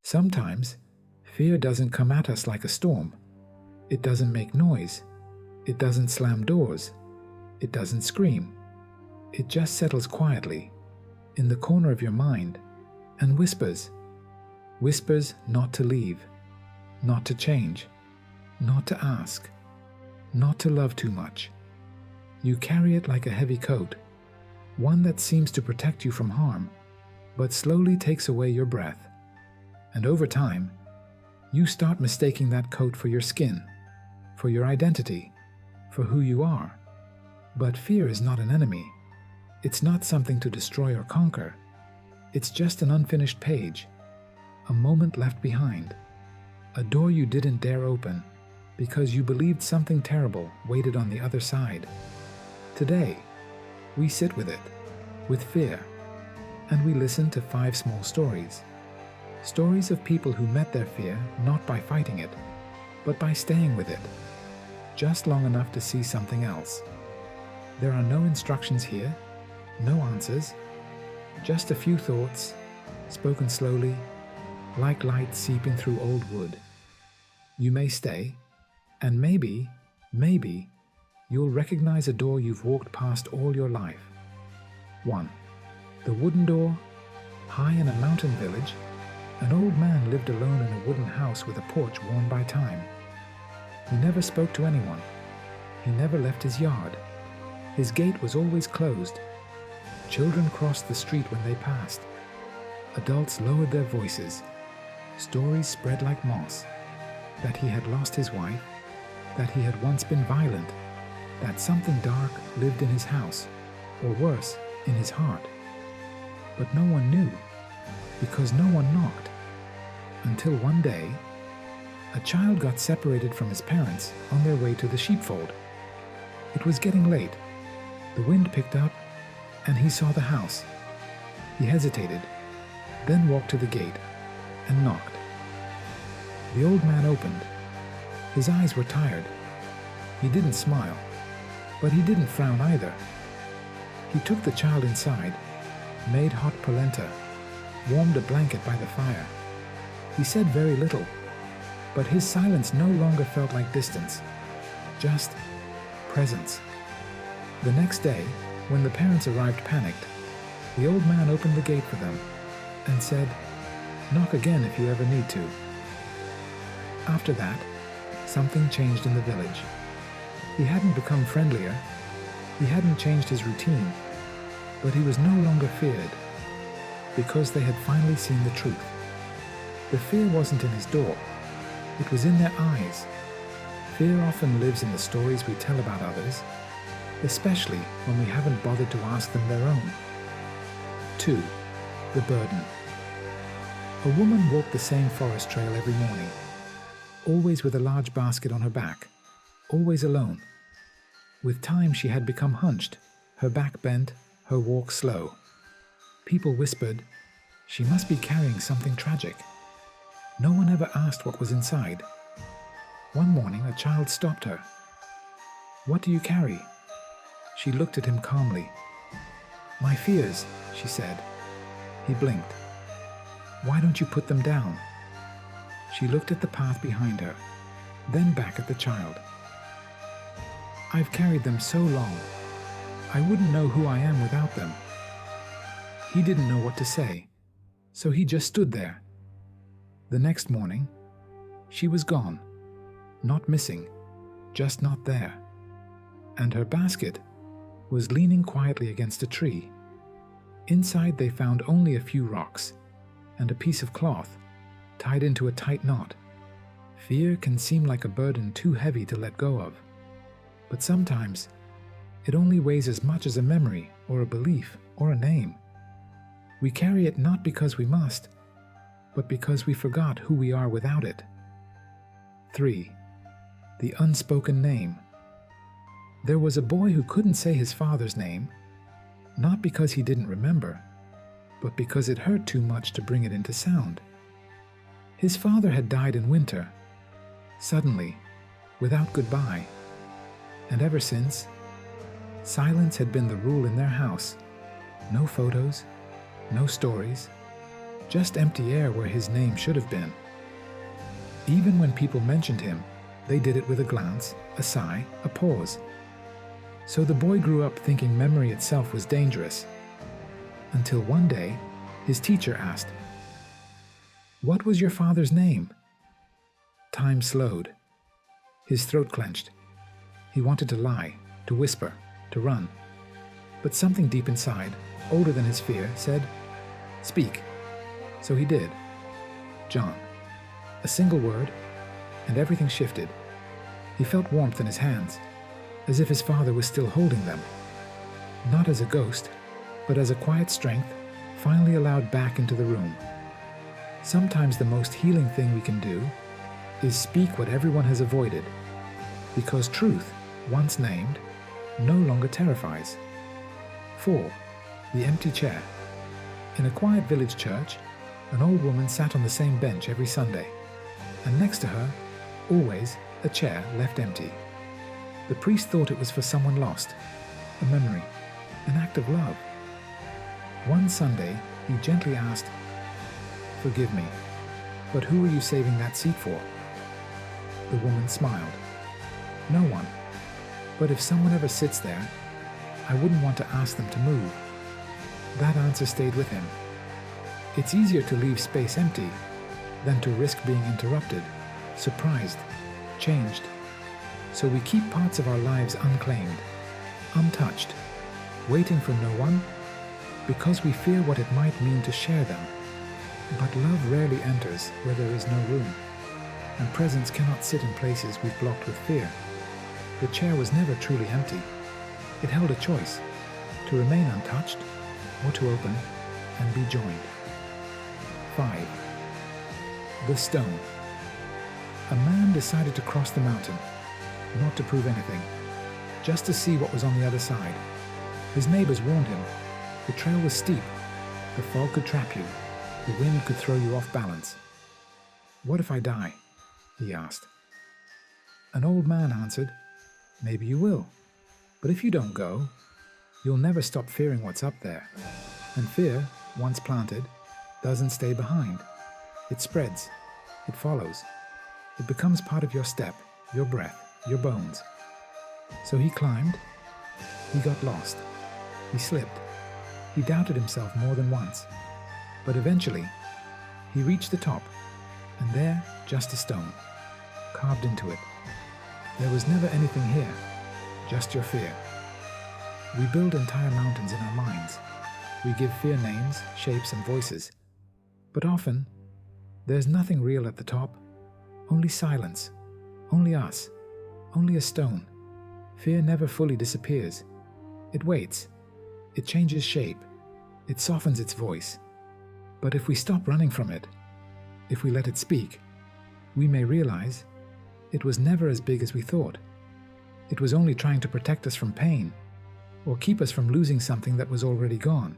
Sometimes, fear doesn't come at us like a storm. It doesn't make noise. It doesn't slam doors. It doesn't scream. It just settles quietly in the corner of your mind and whispers. Whispers not to leave, not to change, not to ask, not to love too much. You carry it like a heavy coat, one that seems to protect you from harm, but slowly takes away your breath. And over time, you start mistaking that coat for your skin, for your identity, for who you are. But fear is not an enemy. It's not something to destroy or conquer. It's just an unfinished page, a moment left behind, a door you didn't dare open because you believed something terrible waited on the other side. Today, we sit with it, with fear, and we listen to 5 small stories. Stories of people who met their fear not by fighting it, but by staying with it, just long enough to see something else. There are no instructions here, no answers, just a few thoughts, spoken slowly, like light seeping through old wood. You may stay, and maybe, you'll recognize a door you've walked past all your life. 1. The wooden door. High in a mountain village, an old man lived alone in a wooden house with a porch worn by time. He never spoke to anyone. He never left his yard. His gate was always closed. Children crossed the street when they passed. Adults lowered their voices. Stories spread like moss. That he had lost his wife, that he had once been violent, that something dark lived in his house, or worse, in his heart. But no one knew, because no one knocked. Until one day, a child got separated from his parents on their way to the sheepfold. It was getting late. The wind picked up, and he saw the house. He hesitated, then walked to the gate and knocked. The old man opened. His eyes were tired. He didn't smile, but he didn't frown either. He took the child inside, made hot polenta, warmed a blanket by the fire. He said very little, but his silence no longer felt like distance, just presence. The next day, when the parents arrived panicked, the old man opened the gate for them and said, "Knock again if you ever need to." After that, something changed in the village. He hadn't become friendlier, he hadn't changed his routine, but he was no longer feared, because they had finally seen the truth. The fear wasn't in his door, it was in their eyes. Fear often lives in the stories we tell about others, especially when we haven't bothered to ask them their own. 2. The burden. A woman walked the same forest trail every morning, always with a large basket on her back, always alone. With time she had become hunched, her back bent, her walk slow. People whispered, "She must be carrying something tragic." No one ever asked what was inside. One morning a child stopped her. "What do you carry?" She looked at him calmly. "My fears," she said. He blinked. "Why don't you put them down?" She looked at the path behind her, then back at the child. "I've carried them so long. I wouldn't know who I am without them." He didn't know what to say, so he just stood there. The next morning, she was gone. Not missing, just not there. And her basket was leaning quietly against a tree. Inside they found only a few rocks and a piece of cloth tied into a tight knot. Fear can seem like a burden too heavy to let go of, but sometimes it only weighs as much as a memory or a belief or a name. We carry it not because we must, but because we forgot who we are without it. 3. The unspoken name. There was a boy who couldn't say his father's name, not because he didn't remember, but because it hurt too much to bring it into sound. His father had died in winter, suddenly, without goodbye, and ever since, silence had been the rule in their house. No photos, no stories, just empty air where his name should have been. Even when people mentioned him, they did it with a glance, a sigh, a pause. So the boy grew up thinking memory itself was dangerous, until one day his teacher asked, "What was your father's name?" Time slowed. His throat clenched. He wanted to lie, to whisper, to run. But something deep inside, older than his fear, said, "Speak." So he did. John. A single word, and everything shifted. He felt warmth in his hands, as if his father was still holding them. Not as a ghost, but as a quiet strength finally allowed back into the room. Sometimes the most healing thing we can do is speak what everyone has avoided, because truth, once named, no longer terrifies. 4. The empty chair. In a quiet village church, an old woman sat on the same bench every Sunday, and next to her, always, a chair left empty. The priest thought it was for someone lost, a memory, an act of love. One Sunday, he gently asked, "Forgive me, but who are you saving that seat for?" The woman smiled. "No one. But if someone ever sits there, I wouldn't want to ask them to move." That answer stayed with him. It's easier to leave space empty than to risk being interrupted, surprised, changed. So we keep parts of our lives unclaimed, untouched, waiting for no one, because we fear what it might mean to share them. But love rarely enters where there is no room, and presence cannot sit in places we've blocked with fear. The chair was never truly empty. It held a choice, to remain untouched or to open and be joined. 5. The stone. A man decided to cross the mountain, not to prove anything, just to see what was on the other side. His neighbors warned him. The trail was steep. The fog could trap you. The wind could throw you off balance. "What if I die?" he asked. An old man answered, "Maybe you will. But if you don't go, you'll never stop fearing what's up there. And fear, once planted, doesn't stay behind. It spreads. It follows. It becomes part of your step, your breath, your bones." So he climbed. He got lost. He slipped. He doubted himself more than once. But eventually, he reached the top, and there, just a stone, carved into it. There was never anything here, just your fear. We build entire mountains in our minds. We give fear names, shapes, and voices. But often, there's nothing real at the top, only silence, only us, only a stone. Fear never fully disappears. It waits. It changes shape. It softens its voice. But if we stop running from it, if we let it speak, we may realize it was never as big as we thought. It was only trying to protect us from pain, or keep us from losing something that was already gone.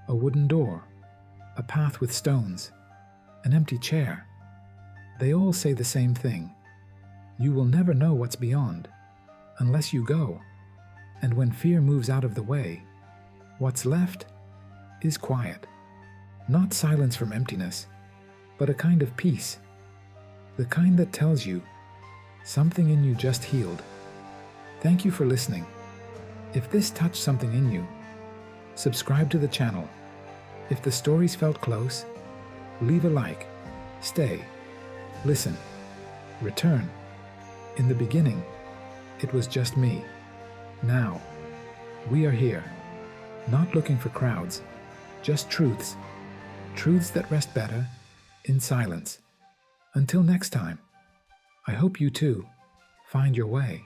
A wooden door, a path with stones, an empty chair. They all say the same thing. You will never know what's beyond, unless you go. And when fear moves out of the way, what's left is quiet. Not silence from emptiness, but a kind of peace. The kind that tells you something in you just healed. Thank you for listening. If this touched something in you, subscribe to the channel. If the stories felt close, leave a like. Stay. Listen. Return. In the beginning, it was just me. Now, we are here. Not looking for crowds, just truths. Truths that rest better in silence. Until next time, I hope you too find your way.